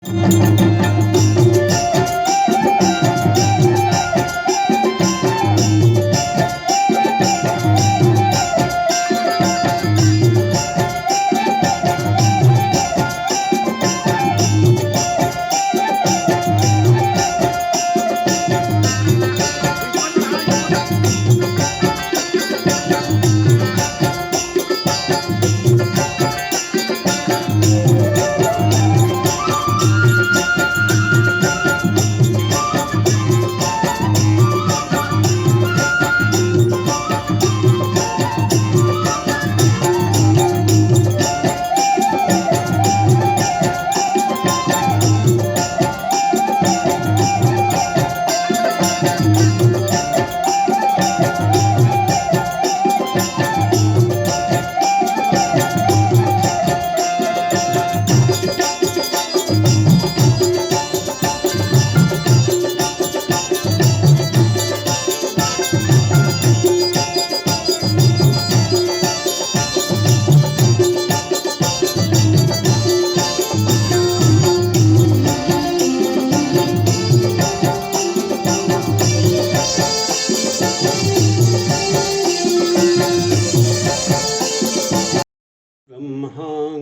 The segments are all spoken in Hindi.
ब्रह्मा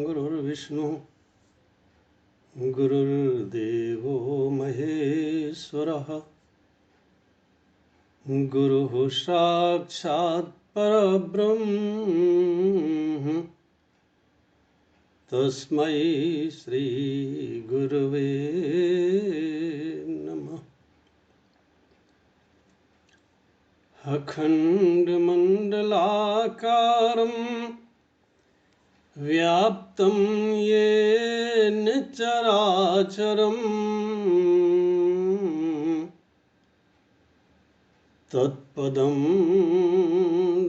गुरुर्विष्णु गुरुर्देवो महेश्वरः गुरुः साक्षात् परब्रह्म तस्मै श्री गुरुवे नमः। अखण्डमण्डलाकारं व्याप्तं येन चराचरं तत्पदं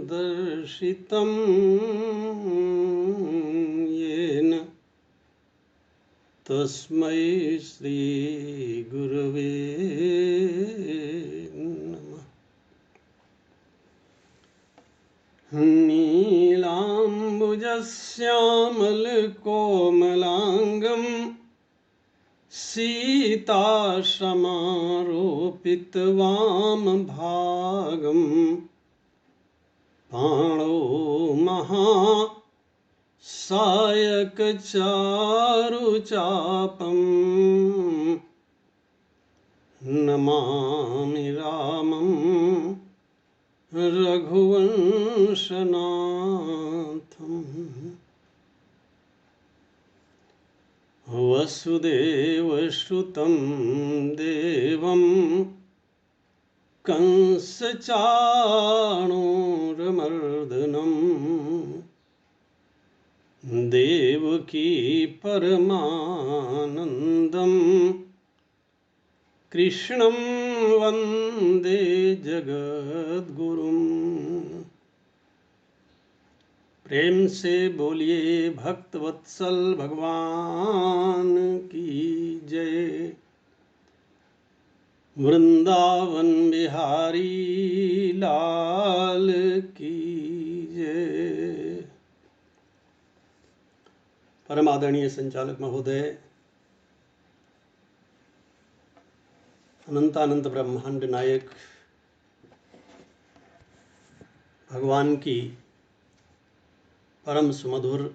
दर्शितं येन तस्मै श्री गुरवे नमः। नीलाम्बुजश्यामलकोमलाङ्गं सीतासमारोपितवामभागं पाणौ महासायकचारुचापं नमामि रामं रघुवंशनाथम्। वसुदेवसुतं देवं कंसचाणूरमर्दनं देवकी परमानन्दं कृष्णं वन्दे जगद्गुरुम्। प्रेम से बोलिए भक्तवत्सल भगवान की जय। वृंदावन बिहारी लाल की जय। परम आदरणीय संचालक महोदय, अनंतानंत ब्रह्मांड नायक, भगवान की परम सुमधुर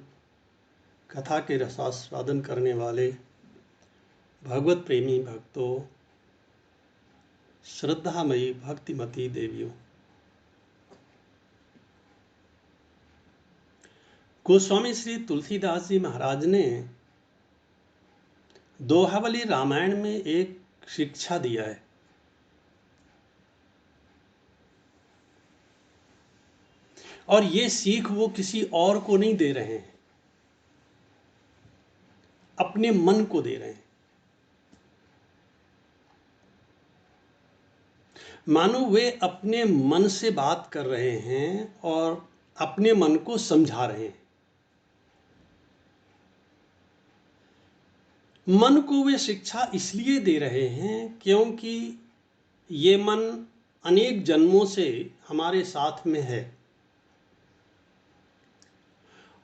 कथा के रसास्वादन करने वाले भगवत प्रेमी भक्तों, श्रद्धामयी भक्तिमती देवियों, गोस्वामी श्री तुलसीदास जी महाराज ने दोहावली रामायण में एक शिक्षा दिया है। और ये सीख वो किसी और को नहीं दे रहे हैं, अपने मन को दे रहे हैं। मानो वे अपने मन से बात कर रहे हैं और अपने मन को समझा रहे हैं। मन को वे शिक्षा इसलिए दे रहे हैं क्योंकि ये मन अनेक जन्मों से हमारे साथ में है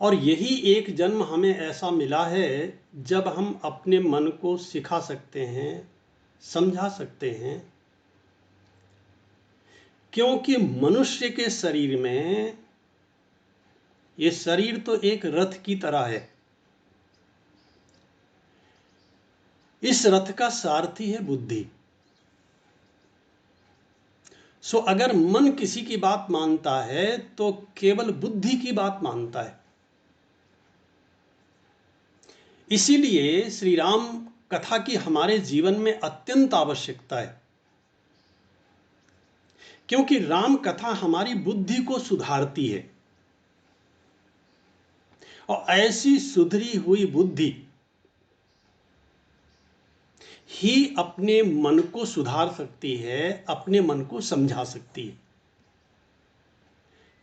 और यही एक जन्म हमें ऐसा मिला है जब हम अपने मन को सिखा सकते हैं, समझा सकते हैं। क्योंकि मनुष्य के शरीर में, ये शरीर तो एक रथ की तरह है, इस रथ का सारथी है बुद्धि। सो अगर मन किसी की बात मानता है तो केवल बुद्धि की बात मानता है। इसीलिए श्री राम कथा की हमारे जीवन में अत्यंत आवश्यकता है, क्योंकि राम कथा हमारी बुद्धि को सुधारती है। और ऐसी सुधरी हुई बुद्धि ही अपने मन को सुधार सकती है, अपने मन को समझा सकती है।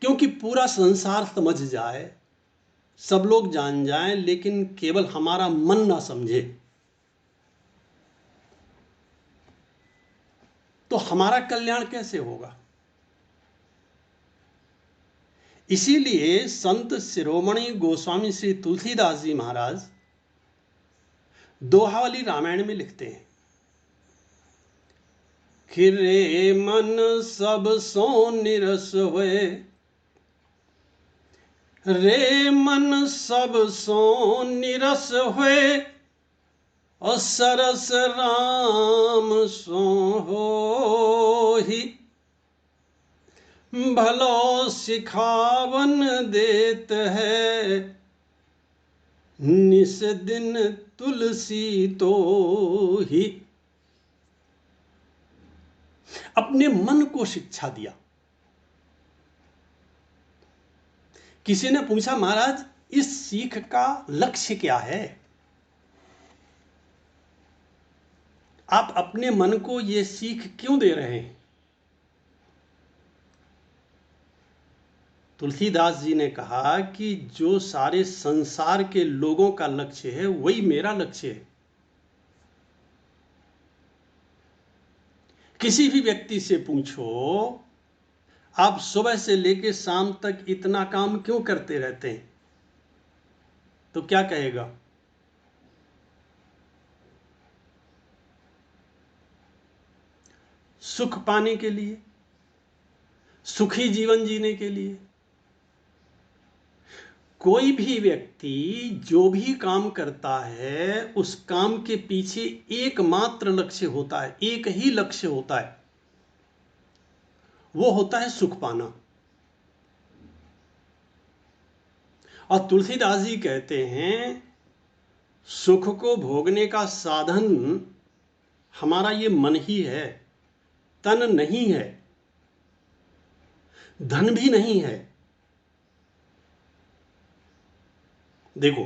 क्योंकि पूरा संसार समझ जाए, सब लोग जान जाएं, लेकिन केवल हमारा मन ना समझे, तो हमारा कल्याण कैसे होगा। इसीलिए संत शिरोमणि गोस्वामी श्री तुलसीदास जी महाराज दोहा वाली रामायण में लिखते हैं कि रे मन सब सो निरस हुए, रे मन सब सो निरस हुए, और सरस राम सो होहि, भलो सिखावन देत है, निस दिन तुलसी तो ही। अपने मन को शिक्षा दिया। किसी ने पूछा, महाराज इस सीख का लक्ष्य क्या है? आप अपने मन को ये सीख क्यों दे रहे हैं? तुलसीदास जी ने कहा कि जो सारे संसार के लोगों का लक्ष्य है वही मेरा लक्ष्य है। किसी भी व्यक्ति से पूछो, आप सुबह से लेकर शाम तक इतना काम क्यों करते रहते हैं, तो क्या कहेगा? सुख पाने के लिए, सुखी जीवन जीने के लिए। कोई भी व्यक्ति जो भी काम करता है उस काम के पीछे एकमात्र लक्ष्य होता है, एक ही लक्ष्य होता है, वो होता है सुख पाना। और तुलसीदास जी कहते हैं सुख को भोगने का साधन हमारा ये मन ही है, तन नहीं है, धन भी नहीं है। देखो,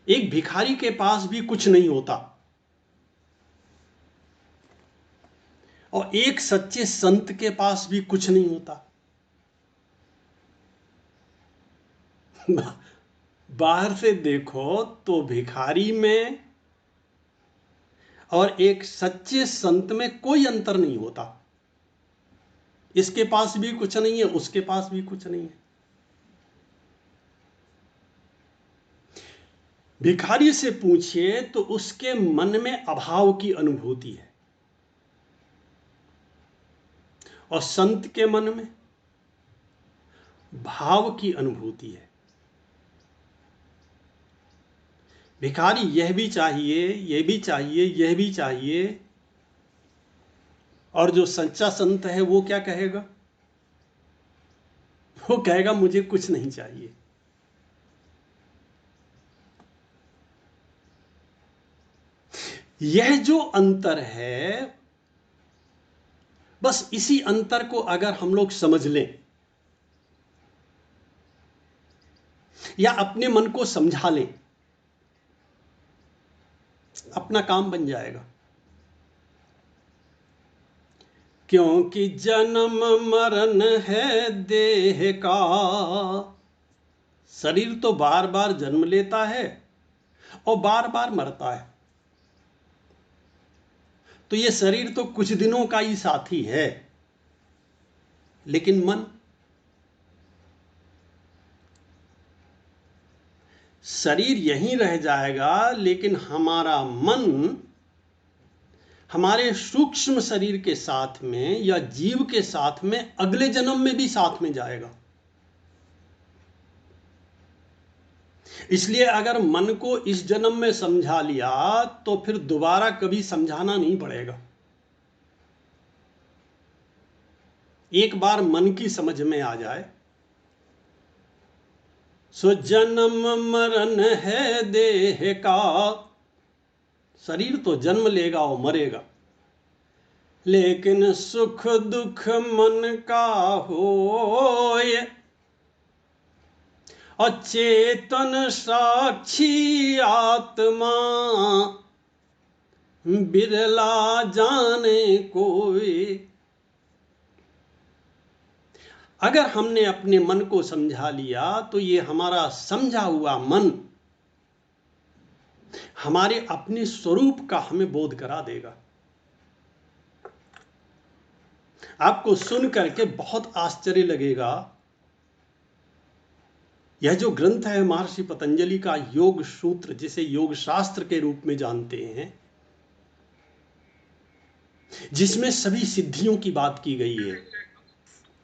एक भिखारी के पास भी कुछ नहीं होता और एक सच्चे संत के पास भी कुछ नहीं होता। बाहर से देखो तो भिखारी में और एक सच्चे संत में कोई अंतर नहीं होता। इसके पास भी कुछ नहीं है, उसके पास भी कुछ नहीं है। भिखारी से पूछिए तो उसके मन में अभाव की अनुभूति है, और संत के मन में भाव की अनुभूति है। भिखारी यह भी चाहिए, यह भी चाहिए, यह भी चाहिए, और जो सच्चा संत है वो क्या कहेगा? वो कहेगा मुझे कुछ नहीं चाहिए। यह जो अंतर है, बस इसी अंतर को अगर हम लोग समझ लें या अपने मन को समझा लें, अपना काम बन जाएगा। क्योंकि जन्म मरण है देह का, शरीर तो बार बार जन्म लेता है और बार बार मरता है। तो ये शरीर तो कुछ दिनों का ही साथी है, लेकिन मन शरीर यहीं रह जाएगा, लेकिन हमारा मन हमारे सूक्ष्म शरीर के साथ में या जीव के साथ में अगले जन्म में भी साथ में जाएगा। इसलिए अगर मन को इस जन्म में समझा लिया तो फिर दोबारा कभी समझाना नहीं पड़ेगा। एक बार मन की समझ में आ जाए, सो जन्म मरण है देह का, शरीर तो जन्म लेगा और मरेगा, लेकिन सुख दुख मन का होए, अचेतन साक्षी आत्मा बिरला जाने कोई। अगर हमने अपने मन को समझा लिया तो ये हमारा समझा हुआ मन हमारे अपने स्वरूप का हमें बोध करा देगा। आपको सुन करके बहुत आश्चर्य लगेगा, यह जो ग्रंथ है महर्षि पतंजलि का योग सूत्र, जिसे योग शास्त्र के रूप में जानते हैं, जिसमें सभी सिद्धियों की बात की गई है,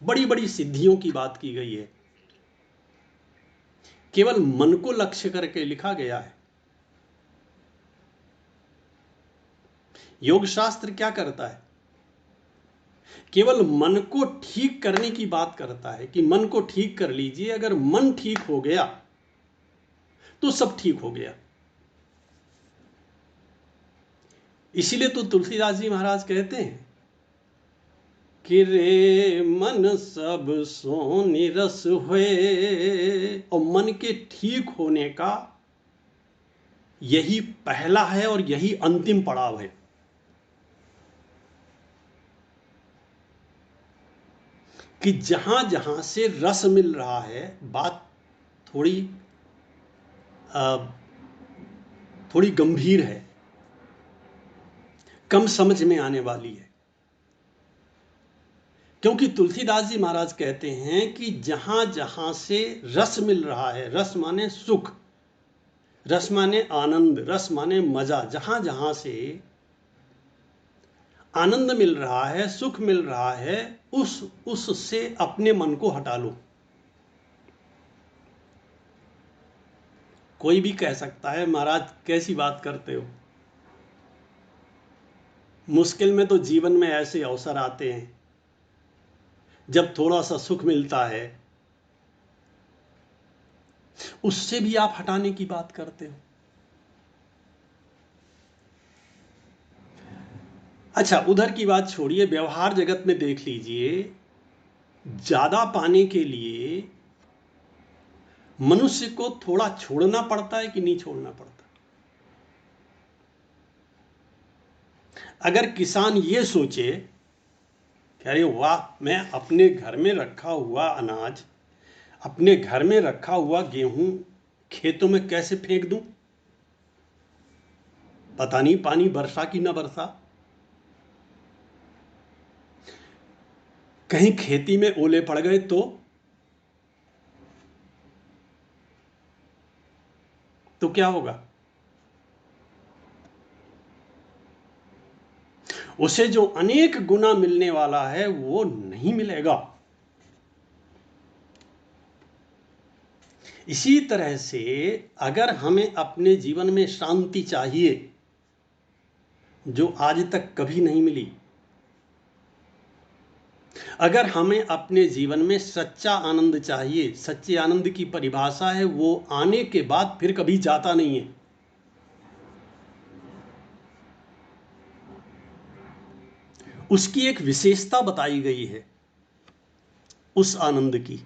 बड़ी बड़ी सिद्धियों की बात की गई है, केवल मन को लक्ष्य करके लिखा गया है। योग शास्त्र क्या करता है? केवल मन को ठीक करने की बात करता है कि मन को ठीक कर लीजिए, अगर मन ठीक हो गया तो सब ठीक हो गया। इसीलिए तो तुलसीदास जी महाराज कहते हैं कि रे मन सब सो निरस हुए, और मन के ठीक होने का यही पहला है और यही अंतिम पड़ाव है। कि जहां जहां से रस मिल रहा है, बात थोड़ी थोड़ी गंभीर है, कम समझ में आने वाली है, क्योंकि तुलसीदास जी महाराज कहते हैं कि जहां जहां से रस मिल रहा है, रस माने सुख, रस माने आनंद, रस माने मजा, जहां जहां से आनंद मिल रहा है, सुख मिल रहा है, उससे अपने मन को हटा लो। कोई भी कह सकता है महाराज कैसी बात करते हो, मुश्किल में तो जीवन में ऐसे अवसर आते हैं जब थोड़ा सा सुख मिलता है, उससे भी आप हटाने की बात करते हो। अच्छा, उधर की बात छोड़िए, व्यवहार जगत में देख लीजिए, ज्यादा पाने के लिए मनुष्य को थोड़ा छोड़ना पड़ता है कि नहीं छोड़ना पड़ता? अगर किसान ये सोचे कि अरे वाह, मैं अपने घर में रखा हुआ अनाज, अपने घर में रखा हुआ गेहूं खेतों में कैसे फेंक दूं, पता नहीं पानी बरसा कि ना बरसा, कहीं खेती में ओले पड़ गए तो क्या होगा? उसे जो अनेक गुना मिलने वाला है वो नहीं मिलेगा। इसी तरह से अगर हमें अपने जीवन में शांति चाहिए, जो आज तक कभी नहीं मिली, अगर हमें अपने जीवन में सच्चा आनंद चाहिए, सच्चे आनंद की परिभाषा है वो आने के बाद फिर कभी जाता नहीं है। उसकी एक विशेषता बताई गई है उस आनंद की,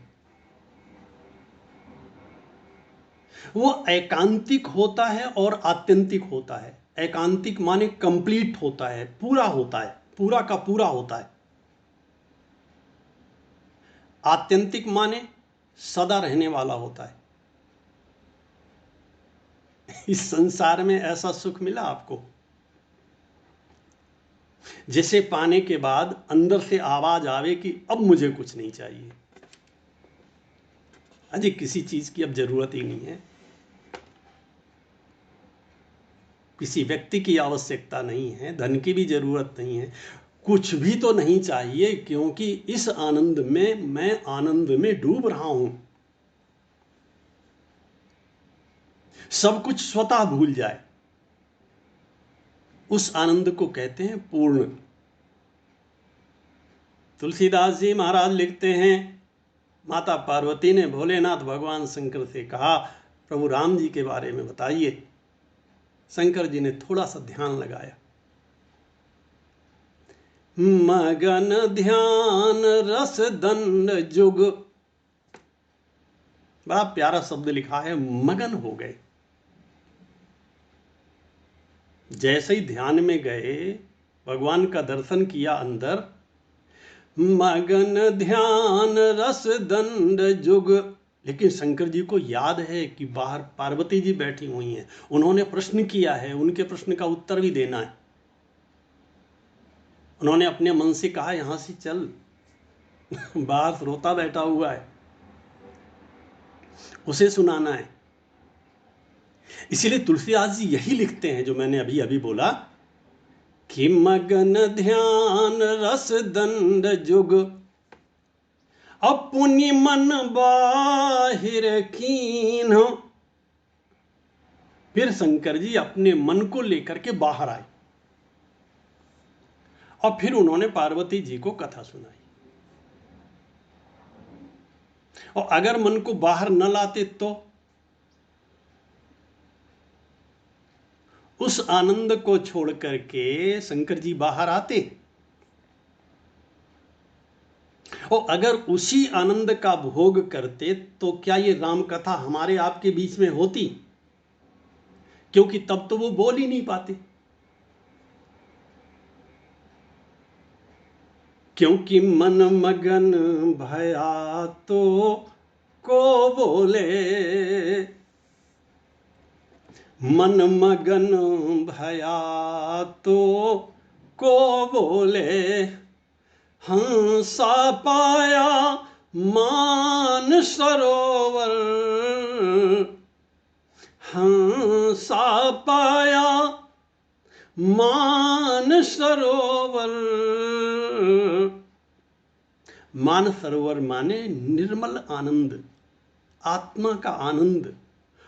वो एकांतिक होता है और आत्यंतिक होता है। एकांतिक माने कंप्लीट होता है, पूरा होता है, पूरा का पूरा होता है। आत्यंतिक माने सदा रहने वाला होता है। इस संसार में ऐसा सुख मिला आपको जिसे पाने के बाद अंदर से आवाज आवे कि अब मुझे कुछ नहीं चाहिए, अजी किसी चीज की अब जरूरत ही नहीं है। किसी व्यक्ति की आवश्यकता नहीं है, धन की भी जरूरत नहीं है, कुछ भी तो नहीं चाहिए, क्योंकि इस आनंद में मैं आनंद में डूब रहा हूं। सब कुछ स्वतः भूल जाए, उस आनंद को कहते हैं पूर्ण। तुलसीदास जी महाराज लिखते हैं, माता पार्वती ने भोलेनाथ भगवान शंकर से कहा, प्रभु राम जी के बारे में बताइए। शंकर जी ने थोड़ा सा ध्यान लगाया। मगन ध्यान रस दंड जुग, बड़ा प्यारा शब्द लिखा है, मगन हो गए। जैसे ही ध्यान में गए, भगवान का दर्शन किया अंदर, मगन ध्यान रस दंड जुग। लेकिन शंकर जी को याद है कि बाहर पार्वती जी बैठी हुई हैं, उन्होंने प्रश्न किया है, उनके प्रश्न का उत्तर भी देना है। उन्होंने अपने मन से कहा, यहां से चल, बाहर श्रोता बैठा हुआ है, उसे सुनाना है। इसीलिए तुलसीदास जी यही लिखते हैं जो मैंने अभी अभी बोला कि मगन ध्यान रस दंड जुग, अपनी मन बाहिर कीन। फिर शंकर जी अपने मन को लेकर के बाहर आए और फिर उन्होंने पार्वती जी को कथा सुनाई। और अगर मन को बाहर न लाते तो उस आनंद को छोड़ करके शंकर जी बाहर आते, और अगर उसी आनंद का भोग करते तो क्या ये राम कथा हमारे आपके बीच में होती? क्योंकि तब तो वो बोल ही नहीं पाते। क्योंकि मन मगन भया तो को बोले, मन मगन भया तो को बोले, हंसा पाया मान सरोवर, हंसा पाया मान सरोवर। मान सरोवर माने निर्मल आनंद, आत्मा का आनंद।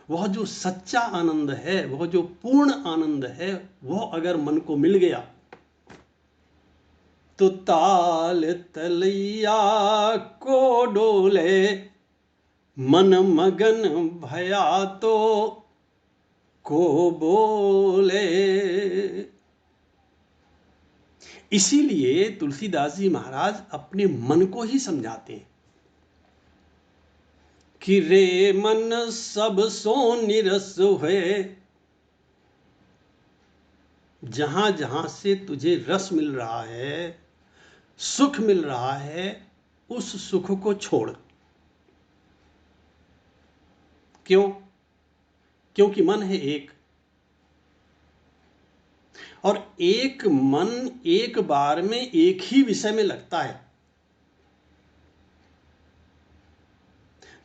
वह जो सच्चा आनंद है, वह जो पूर्ण आनंद है, वह अगर मन को मिल गया तो ताल तलैया को डोले, मन मगन भया तो को बोले। इसीलिए तुलसीदास जी महाराज अपने मन को ही समझाते हैं कि रे मन सब सो निरस हुए। जहां जहां से तुझे रस मिल रहा है, सुख मिल रहा है, उस सुख को छोड़। क्यों? क्योंकि मन है एक, और एक मन एक बार में एक ही विषय में लगता है।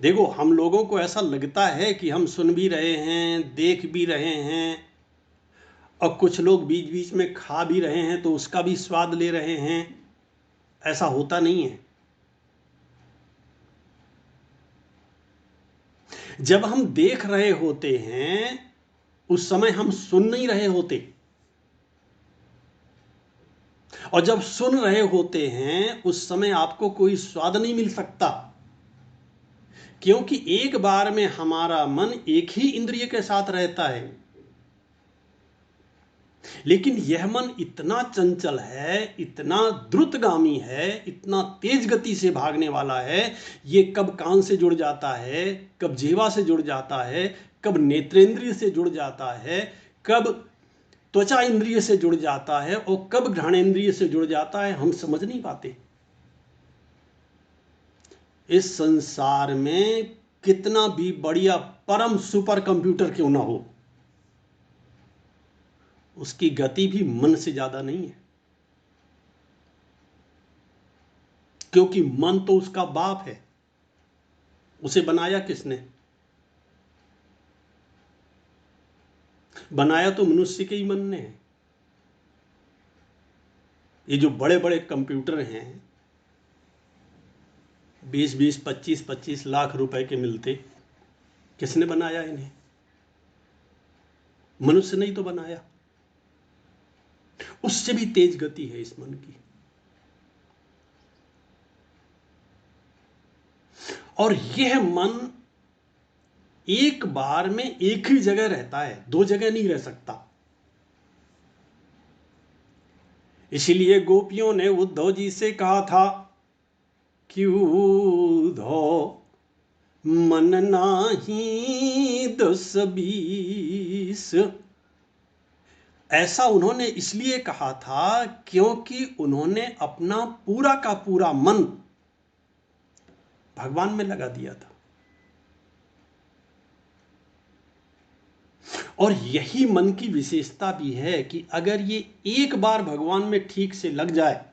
देखो, हम लोगों को ऐसा लगता है कि हम सुन भी रहे हैं, देख भी रहे हैं, और कुछ लोग बीच बीच में खा भी रहे हैं तो उसका भी स्वाद ले रहे हैं। ऐसा होता नहीं है। जब हम देख रहे होते हैं उस समय हम सुन नहीं रहे होते, और जब सुन रहे होते हैं उस समय आपको कोई स्वाद नहीं मिल सकता, क्योंकि एक बार में हमारा मन एक ही इंद्रिय के साथ रहता है। लेकिन यह मन इतना चंचल है, इतना द्रुतगामी है, इतना तेज गति से भागने वाला है। ये कब कान से जुड़ जाता है, कब जीवा से जुड़ जाता है, कब नेत्रेंद्रिय से जुड़ जाता है, कब त्वचा इंद्रिय से जुड़ जाता है, और कब घ्राणेंद्रिय से जुड़ जाता है, हम समझ नहीं पाते। इस संसार में कितना भी बढ़िया परम सुपर कंप्यूटर क्यों ना हो, उसकी गति भी मन से ज्यादा नहीं है। क्योंकि मन तो उसका बाप है। उसे बनाया किसने? बनाया तो मनुष्य के ही मन ने है। ये जो बड़े बड़े कंप्यूटर हैं 20-20, 25-25 लाख रुपए के मिलते, किसने बनाया इन्हें? मनुष्य ने ही तो बनाया। उससे भी तेज गति है इस मन की। और यह मन एक बार में एक ही जगह रहता है, दो जगह नहीं रह सकता। इसीलिए गोपियों ने उद्धव जी से कहा था कि उद्धव मन नाही 10-20। ऐसा उन्होंने इसलिए कहा था क्योंकि उन्होंने अपना पूरा का पूरा मन भगवान में लगा दिया था। और यही मन की विशेषता भी है कि अगर ये एक बार भगवान में ठीक से लग जाए,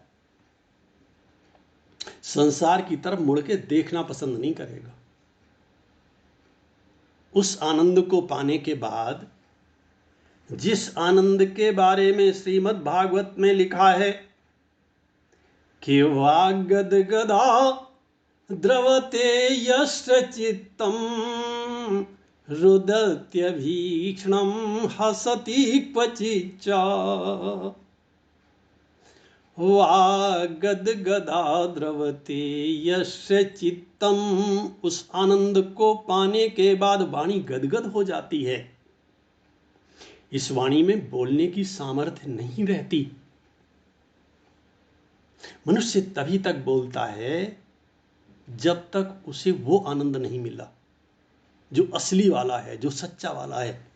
संसार की तरफ मुड़ के देखना पसंद नहीं करेगा। उस आनंद को पाने के बाद, जिस आनंद के बारे में श्रीमद् भागवत में लिखा है कि वागद गदा द्रवते यस्य चित्तम रुदत्यभीक्षणम हसति क्वचिच्च। वागद गदा द्रवते यस्य चित्तम, उस आनंद को पाने के बाद वाणी गदगद हो जाती है। इस वाणी में बोलने की सामर्थ्य नहीं रहती। मनुष्य तभी तक बोलता है जब तक उसे वो आनंद नहीं मिला जो असली वाला है, जो सच्चा वाला है।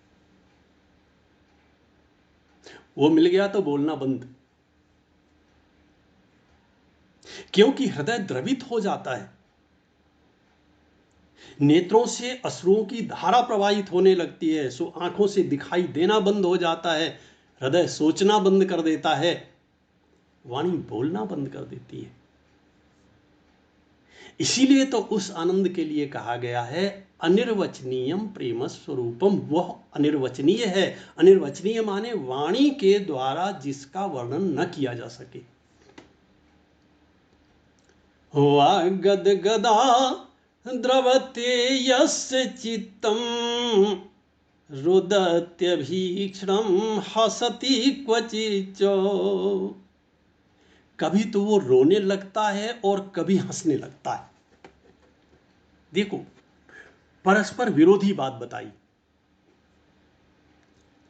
वो मिल गया तो बोलना बंद, क्योंकि हृदय द्रवित हो जाता है, नेत्रों से अश्रुओं की धारा प्रवाहित होने लगती है, सो आंखों से दिखाई देना बंद हो जाता है, हृदय सोचना बंद कर देता है, वाणी बोलना बंद कर देती है। इसीलिए तो उस आनंद के लिए कहा गया है अनिर्वचनीयम प्रेम स्वरूपम। वह अनिर्वचनीय है। अनिर्वचनीय माने वाणी के द्वारा जिसका वर्णन न किया जा सके। वागद गदा द्रवते यस्य चित्तम रुदत्यभीक्षणम हसति क्वचिच्च। कभी तो वो रोने लगता है और कभी हंसने लगता है। देखो, परस्पर विरोधी बात बताई।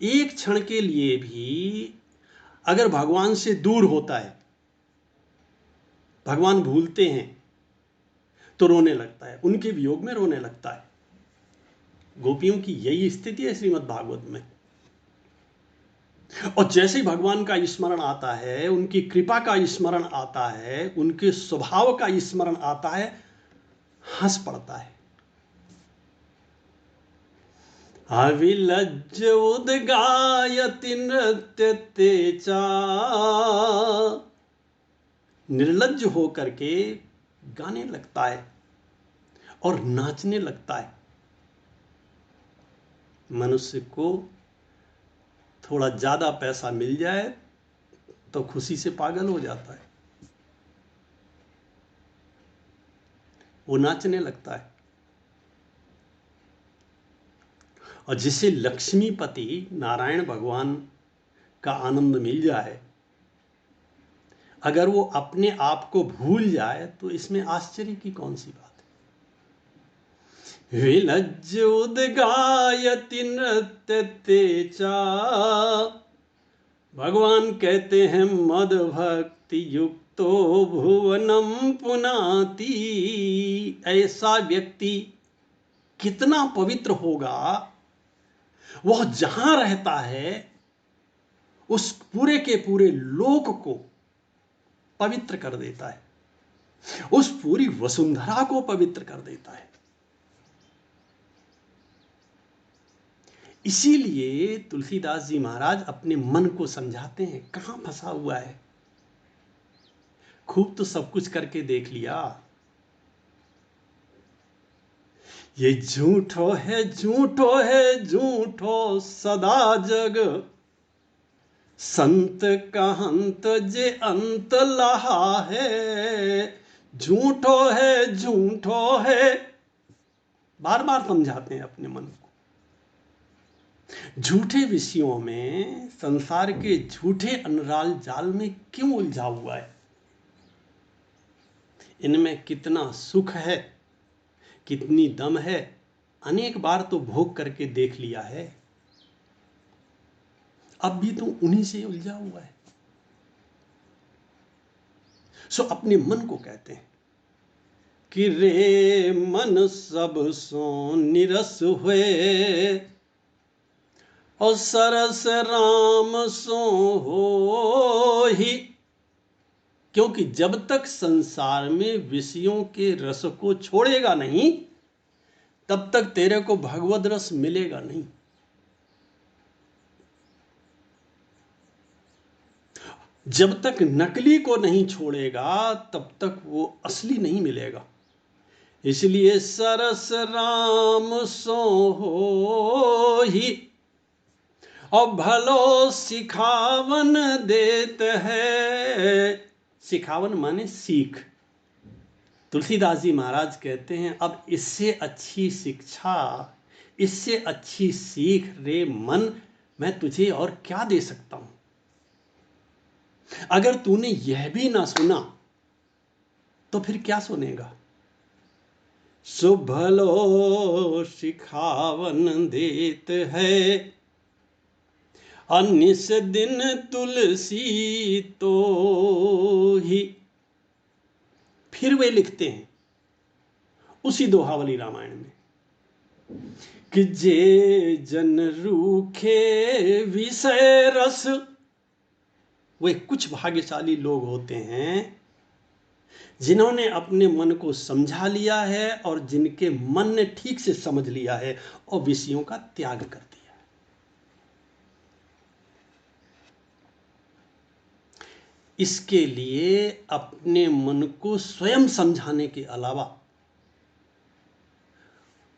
एक क्षण के लिए भी अगर भगवान से दूर होता है, भगवान भूलते हैं तो रोने लगता है, उनके वियोग में रोने लगता है। गोपियों की यही स्थिति है श्रीमद् भागवत में। और जैसे ही भगवान का स्मरण आता है, उनकी कृपा का स्मरण आता है, उनके स्वभाव का स्मरण आता है, हंस पड़ता है। अविलज्ज उद्गायति नृत्य तेजा, निर्लज्ज होकर के गाने लगता है और नाचने लगता है। मनुष्य को थोड़ा ज्यादा पैसा मिल जाए तो खुशी से पागल हो जाता है, वो नाचने लगता है। और जिसे लक्ष्मीपति नारायण भगवान का आनंद मिल जाए, अगर वो अपने आप को भूल जाए तो इसमें आश्चर्य की कौन सी बात है। विलज्ज उद्गायति नृत्य तेजा, भगवान कहते हैं मद भक्ति युक्तो भुवनम पुनाति। ऐसा व्यक्ति कितना पवित्र होगा, वह जहां रहता है उस पूरे के पूरे लोक को पवित्र कर देता है, उस पूरी वसुंधरा को पवित्र कर देता है। इसीलिए तुलसीदास जी महाराज अपने मन को समझाते हैं, कहां फंसा हुआ है। खूब तो सब कुछ करके देख लिया, ये झूठो है झूठो है झूठो सदा जग, संत कहंत जे अंत लहा है। झूठो है झूठो है, बार बार समझाते हैं अपने मन को। झूठे विषयों में, संसार के झूठे अनराल जाल में क्यों उलझा हुआ है? इनमें कितना सुख है, कितनी दम है, अनेक बार तो भोग करके देख लिया है। अब भी तो उन्हीं से उलझा हुआ है। सो अपने मन को कहते हैं कि रे मन सब सो निरस हुए, और सरस राम सो हो ही। क्योंकि जब तक संसार में विषयों के रस को छोड़ेगा नहीं, तब तक तेरे को भगवद रस मिलेगा नहीं। जब तक नकली को नहीं छोड़ेगा, तब तक वो असली नहीं मिलेगा। इसलिए सरस राम सो हो ही, और भलो सिखावन देत है। सिखावन माने सीख। तुलसीदास जी महाराज कहते हैं, अब इससे अच्छी शिक्षा, इससे अच्छी सीख रे मन, मैं तुझे और क्या दे सकता हूं। अगर तूने यह भी ना सुना तो फिर क्या सुनेगा। सो भलो सिखावन देत है, अनिस दिन तुलसी तो ही। फिर वे लिखते हैं उसी दोहावली रामायण में कि जे जन रूखे विषय रस। वे कुछ भाग्यशाली लोग होते हैं जिन्होंने अपने मन को समझा लिया है, और जिनके मन ने ठीक से समझ लिया है और विषयों का त्याग कर दिया। इसके लिए अपने मन को स्वयं समझाने के अलावा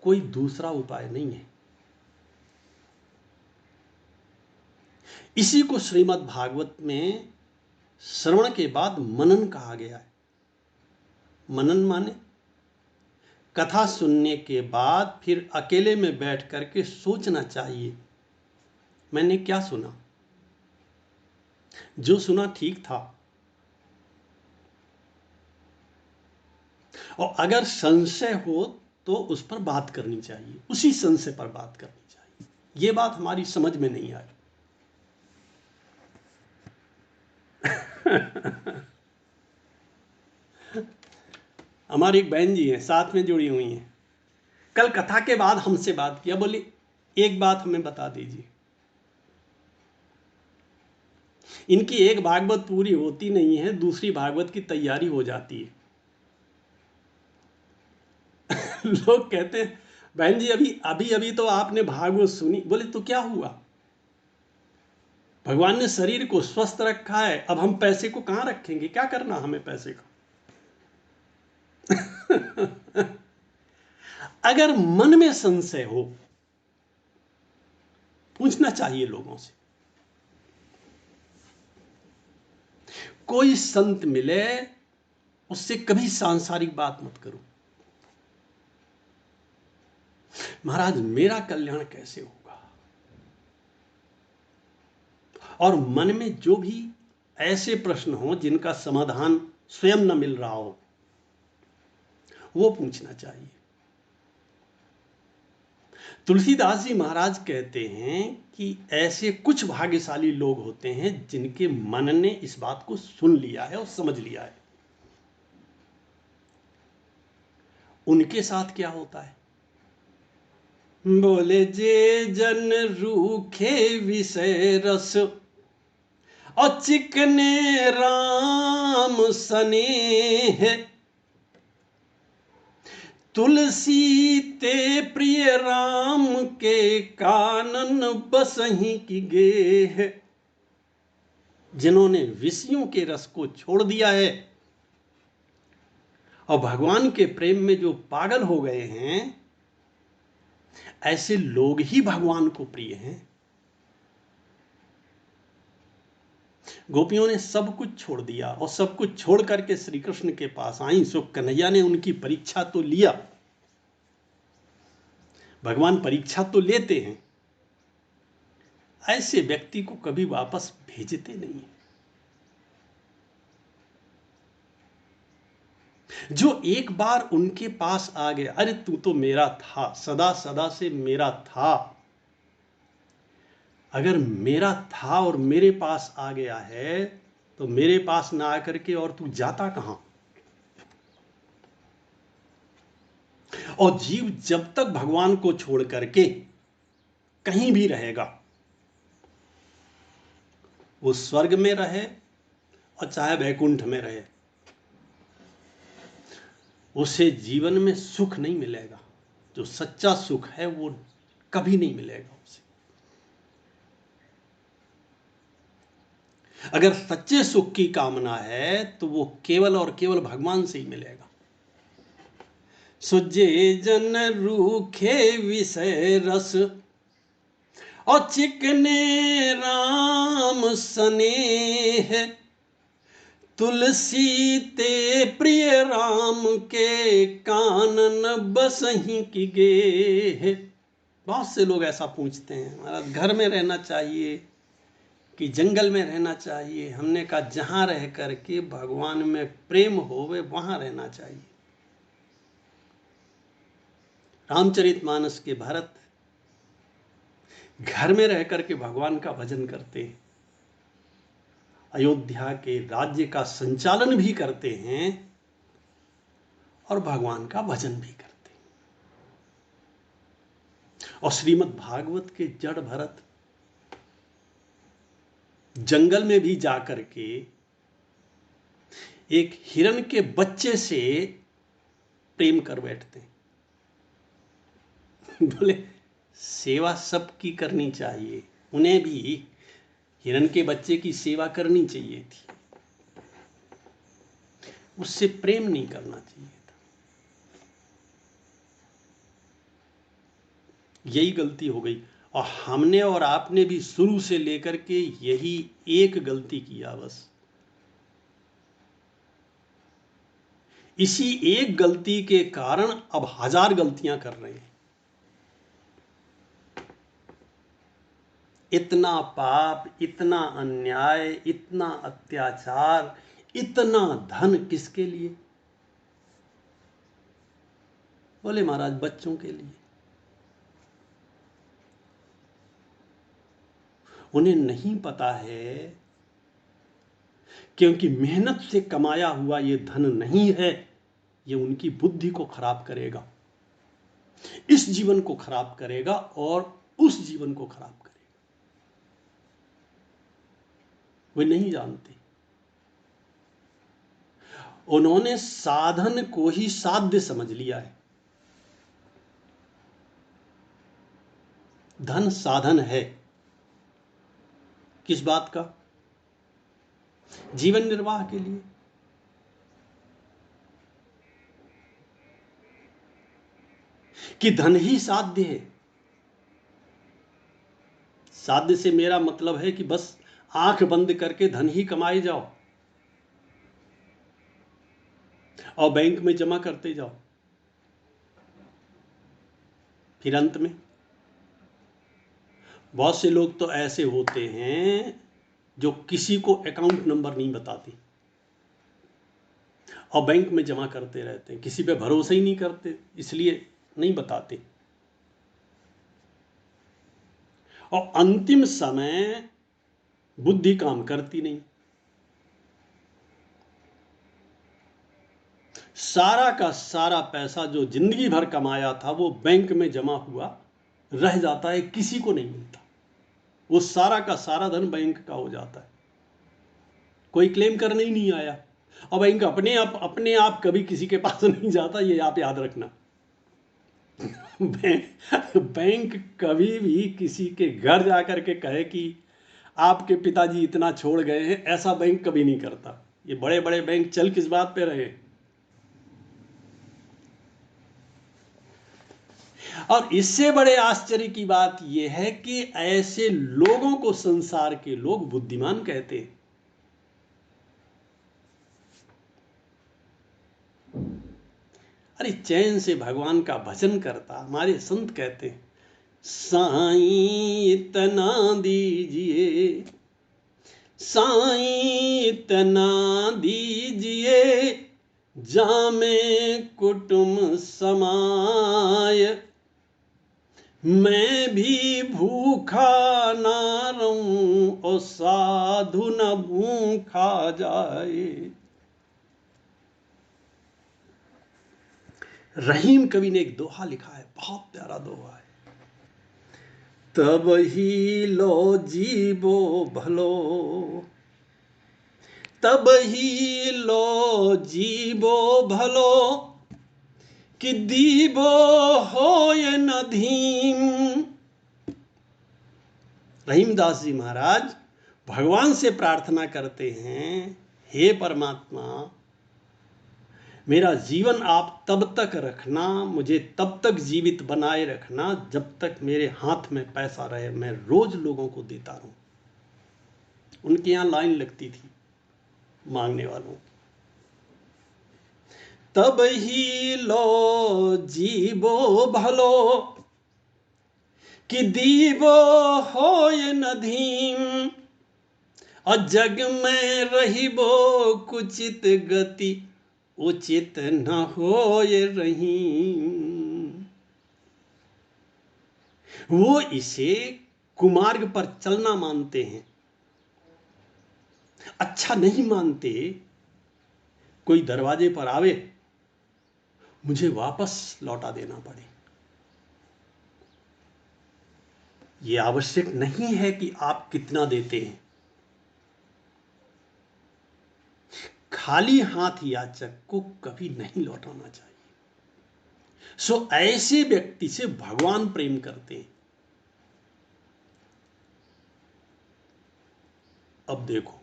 कोई दूसरा उपाय नहीं है। इसी को श्रीमद् भागवत में श्रवण के बाद मनन कहा गया है। मनन माने कथा सुनने के बाद फिर अकेले में बैठ करके सोचना चाहिए, मैंने क्या सुना, जो सुना ठीक था। और अगर संशय हो तो उस पर बात करनी चाहिए, उसी संशय पर बात करनी चाहिए। ये बात हमारी समझ में नहीं आई। हमारी एक बहन जी हैं, साथ में जुड़ी हुई हैं। कल कथा के बाद हमसे बात किया, बोली एक बात हमें बता दीजिए। इनकी एक भागवत पूरी होती नहीं है, दूसरी भागवत की तैयारी हो जाती है। लोग कहते हैं बहन जी अभी अभी तो आपने भागवत सुनी। बोले तो क्या हुआ, भगवान ने शरीर को स्वस्थ रखा है, अब हम पैसे को कहां रखेंगे, क्या करना हमें पैसे का। अगर मन में संशय हो, पूछना चाहिए लोगों से। कोई संत मिले, उससे कभी सांसारिक बात मत करो। महाराज मेरा कल्याण कैसे होगा, और मन में जो भी ऐसे प्रश्न हो जिनका समाधान स्वयं न मिल रहा हो, वो पूछना चाहिए। तुलसीदास जी महाराज कहते हैं कि ऐसे कुछ भाग्यशाली लोग होते हैं जिनके मन ने इस बात को सुन लिया है और समझ लिया है। उनके साथ क्या होता है। बोले जे जन रूखे विषय रस, और चिकने राम स्नेह, तुलसी ते प्रिय राम के कानन बसही की गेह। जिन्होंने विषयों के रस को छोड़ दिया है और भगवान के प्रेम में जो पागल हो गए हैं, ऐसे लोग ही भगवान को प्रिय हैं। गोपियों ने सब कुछ छोड़ दिया और सब कुछ छोड़ करके श्री कृष्ण के पास आई, सो कन्हैया ने उनकी परीक्षा तो लिया। भगवान परीक्षा तो लेते हैं, ऐसे व्यक्ति को कभी वापस भेजते नहीं। जो एक बार उनके पास आ गया, अरे तू तो मेरा था, सदा सदा से मेरा था, अगर मेरा था और मेरे पास आ गया है तो मेरे पास ना आकर के और तू जाता कहां। और जीव जब तक भगवान को छोड़ करके कहीं भी रहेगा, वो स्वर्ग में रहे और चाहे वैकुंठ में रहे, उसे जीवन में सुख नहीं मिलेगा। जो सच्चा सुख है वो कभी नहीं मिलेगा उसे। अगर सच्चे सुख की कामना है तो वो केवल और केवल भगवान से ही मिलेगा। सुजे जन रूखे विषय रस और चिकने राम स्नेह, तुलसी ते प्रिय राम के कानन बसहि की गे। बहुत से लोग ऐसा पूछते हैं, महाराज घर में रहना चाहिए कि जंगल में रहना चाहिए। हमने कहा जहां रह करके भगवान में प्रेम होवे वहां रहना चाहिए। रामचरितमानस के भरत घर में रह करके भगवान का भजन करते हैं, अयोध्या के राज्य का संचालन भी करते हैं और भगवान का भजन भी करते हैं। और श्रीमद् भागवत के जड़ भरत जंगल में भी जाकर के एक हिरण के बच्चे से प्रेम कर बैठते हैं। बोले सेवा सबकी करनी चाहिए, उन्हें भी हिरण के बच्चे की सेवा करनी चाहिए थी, उससे प्रेम नहीं करना चाहिए था। यही गलती हो गई। और हमने और आपने भी शुरू से लेकर के यही एक गलती किया बस। इसी एक गलती के कारण अब 1000 गलतियां कर रहे हैं। इतना पाप, इतना अन्याय, इतना अत्याचार, इतना धन किसके लिए? बोले महाराज बच्चों के लिए। उन्हें नहीं पता है क्योंकि मेहनत से कमाया हुआ ये धन नहीं है, ये उनकी बुद्धि को खराब करेगा, इस जीवन को खराब करेगा और उस जीवन को खराब करेगा। वे नहीं जानते। उन्होंने साधन को ही साध्य समझ लिया है। धन साधन है किस बात का? जीवन निर्वाह के लिए। कि धन ही साध्य है। साध्य से मेरा मतलब है कि बस आंख बंद करके धन ही कमाए जाओ और बैंक में जमा करते जाओ, फिर अंत में बहुत से लोग तो ऐसे होते हैं जो किसी को अकाउंट नंबर नहीं बताते और बैंक में जमा करते रहते हैं, किसी पे भरोसा ही नहीं करते इसलिए नहीं बताते। और अंतिम समय बुद्धि काम करती नहीं, सारा का सारा पैसा जो जिंदगी भर कमाया था वो बैंक में जमा हुआ रह जाता है, किसी को नहीं मिलता। वो सारा का सारा धन बैंक का हो जाता है, कोई क्लेम करने ही नहीं आया। और बैंक अपने आप कभी किसी के पास नहीं जाता, ये आप याद रखना। बैंक कभी भी किसी के घर जाकर के कहे कि आपके पिताजी इतना छोड़ गए हैं, ऐसा बैंक कभी नहीं करता। ये बड़े बड़े बैंक चल किस बात पे रहे? और इससे बड़े आश्चर्य की बात यह है कि ऐसे लोगों को संसार के लोग बुद्धिमान कहते हैं। अरे चैन से भगवान का भजन करता, हमारे संत कहते हैं, साईं इतना दीजिए, साईं इतना दीजिए, जामे कुटुम समाय, मैं भी भूखा ना रहूं और साधु न भूखा जाए। रहीम कवि ने एक दोहा लिखा है, बहुत प्यारा दोहा है। तब ही लो जीवो भलो, तब ही लो जीवो भलो, कि दीवो होय न धीम। रहीमदास जी महाराज भगवान से प्रार्थना करते हैं, हे परमात्मा, मेरा जीवन आप तब तक रखना, मुझे तब तक जीवित बनाए रखना जब तक मेरे हाथ में पैसा रहे, मैं रोज लोगों को देता रहूं। उनके यहां लाइन लगती थी मांगने वालों, तब ही लो जीवो भलो, कि दीवो होय न धीम, और जग में रहिबो कुचित गति, उचित न होय रहीम। वो इसे कुमार्ग पर चलना मानते हैं, अच्छा नहीं मानते कोई दरवाजे पर आवे मुझे वापस लौटा देना पड़े। यह आवश्यक नहीं है कि आप कितना देते हैं। खाली हाथ याचक को कभी नहीं लौटाना चाहिए। सो ऐसे व्यक्ति से भगवान प्रेम करते हैं। अब देखो,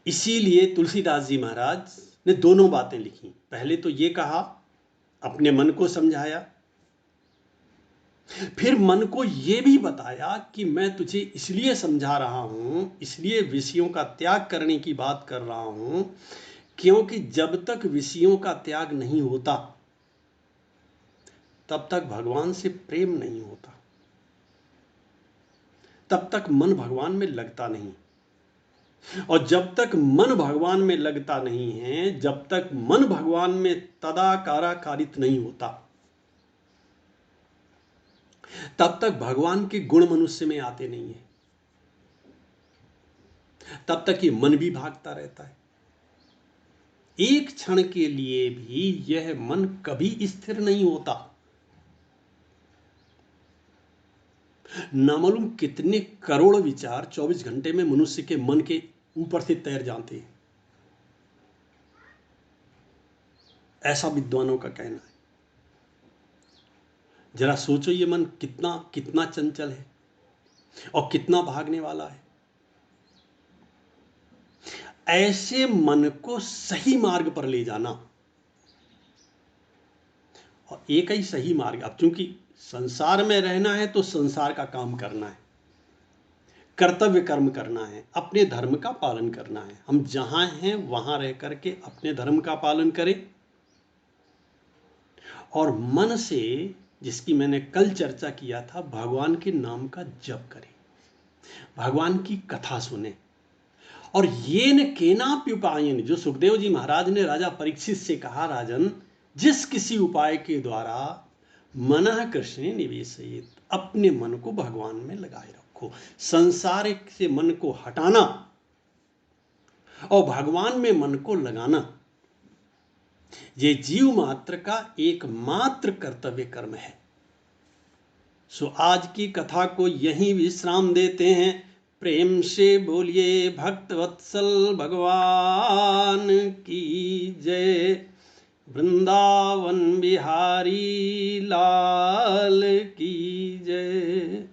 इसीलिए तुलसीदास जी महाराज ने दोनों बातें लिखी। पहले तो ये कहा, अपने मन को समझाया, फिर मन को यह भी बताया कि मैं तुझे इसलिए समझा रहा हूं, इसलिए विषयों का त्याग करने की बात कर रहा हूं, क्योंकि जब तक विषयों का त्याग नहीं होता तब तक भगवान से प्रेम नहीं होता, तब तक मन भगवान में लगता नहीं। और जब तक मन भगवान में लगता नहीं है, जब तक मन भगवान में तदाकाराकारित नहीं होता, तब तक भगवान के गुण मनुष्य में आते नहीं है। तब तक ये मन भी भागता रहता है। एक क्षण के लिए भी यह मन कभी स्थिर नहीं होता। नामालूम कितने करोड़ विचार 24 घंटे में मनुष्य के मन के ऊपर से तैर जाते हैं, ऐसा विद्वानों का कहना है। जरा सोचो, ये मन कितना कितना चंचल है और कितना भागने वाला है। ऐसे मन को सही मार्ग पर ले जाना, और एक ही सही मार्ग, अब चूंकि संसार में रहना है तो संसार का काम करना है, कर्तव्य कर्म करना है, अपने धर्म का पालन करना है। हम जहां हैं वहां रह करके अपने धर्म का पालन करें, और मन से, जिसकी मैंने कल चर्चा किया था, भगवान के नाम का जप करें, भगवान की कथा सुने। और ये न केनाप्युपायन, जो सुखदेव जी महाराज ने राजा परीक्षित से कहा, राजन, जिस किसी उपाय के द्वारा मनः कृष्ण निवेशयेत, अपने मन को भगवान में लगाए रखो। संसार से मन को हटाना और भगवान में मन को लगाना, ये जीव मात्र का एकमात्र कर्तव्य कर्म है। सो आज की कथा को यहीं विश्राम देते हैं। प्रेम से बोलिए भक्तवत्सल भगवान की जय। वृंदावन बिहारी लाल की जय।